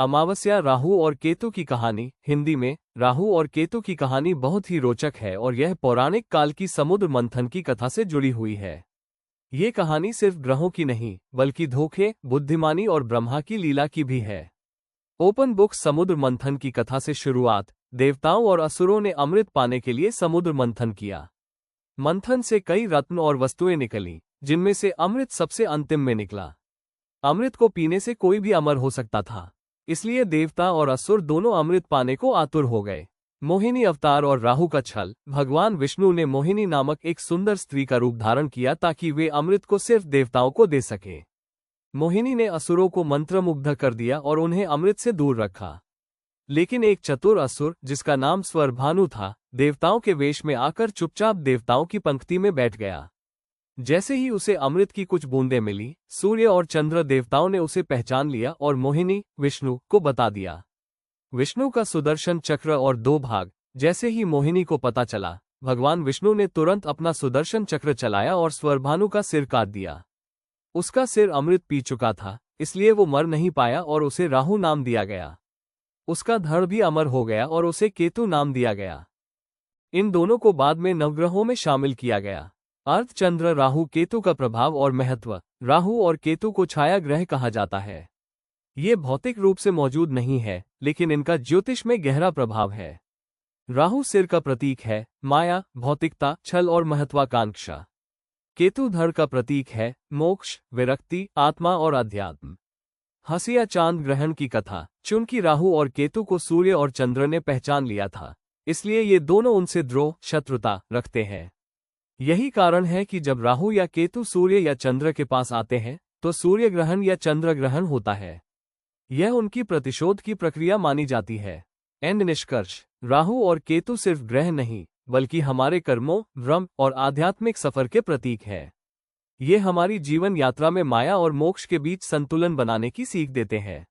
अमावस्या राहु और केतु की कहानी। हिंदी में राहु और केतु की कहानी बहुत ही रोचक है और यह पौराणिक काल की समुद्र मंथन की कथा से जुड़ी हुई है। ये कहानी सिर्फ ग्रहों की नहीं बल्कि धोखे, बुद्धिमानी और ब्रह्मा की लीला की भी है। ओपन बुक समुद्र मंथन की कथा से शुरुआत। देवताओं और असुरों ने अमृत पाने के लिए समुद्र मंथन किया। मंथन से कई रत्न और वस्तुएं निकली, जिनमें से अमृत सबसे अंतिम में निकला। अमृत को पीने से कोई भी अमर हो सकता था, इसलिए देवता और असुर दोनों अमृत पाने को आतुर हो गए। मोहिनी अवतार और राहु का छल। भगवान विष्णु ने मोहिनी नामक एक सुंदर स्त्री का रूप धारण किया ताकि वे अमृत को सिर्फ देवताओं को दे सके। मोहिनी ने असुरों को मंत्रमुग्ध कर दिया और उन्हें अमृत से दूर रखा। लेकिन एक चतुर असुर जिसका नाम स्वरभानु था, देवताओं के वेश में आकर चुपचाप देवताओं की पंक्ति में बैठ गया। जैसे ही उसे अमृत की कुछ बूंदें मिली, सूर्य और चंद्र देवताओं ने उसे पहचान लिया और मोहिनी, विष्णु को बता दिया। विष्णु का सुदर्शन चक्र और 2 भाग। जैसे ही मोहिनी को पता चला, भगवान विष्णु ने तुरंत अपना सुदर्शन चक्र चलाया और स्वरभानु का सिर काट दिया। उसका सिर अमृत पी चुका था, इसलिए वो मर नहीं पाया और उसे राहु नाम दिया गया। उसका धड़ भी अमर हो गया और उसे केतु नाम दिया गया। इन दोनों को बाद में नवग्रहों में शामिल किया गया। अर्धचंद्र राहु केतु का प्रभाव और महत्व। राहु और केतु को छाया ग्रह कहा जाता है। ये भौतिक रूप से मौजूद नहीं है, लेकिन इनका ज्योतिष में गहरा प्रभाव है। राहु सिर का प्रतीक है, माया, भौतिकता, छल और महत्वाकांक्षा। केतु धड़ का प्रतीक है, मोक्ष, विरक्ति, आत्मा और अध्यात्म। हंसिया चांद ग्रहण की कथा। चूंकि राहु और केतु को सूर्य और चंद्र ने पहचान लिया था, इसलिए ये दोनों उनसे द्रोह, शत्रुता रखते हैं। यही कारण है कि जब राहु या केतु सूर्य या चंद्र के पास आते हैं, तो सूर्य ग्रहण या चंद्र ग्रहण होता है। यह उनकी प्रतिशोध की प्रक्रिया मानी जाती है। एंड निष्कर्ष। राहु और केतु सिर्फ ग्रह नहीं, बल्कि हमारे कर्मों, भ्रम और आध्यात्मिक सफर के प्रतीक है। ये हमारी जीवन यात्रा में माया और मोक्ष के बीच संतुलन बनाने की सीख देते हैं।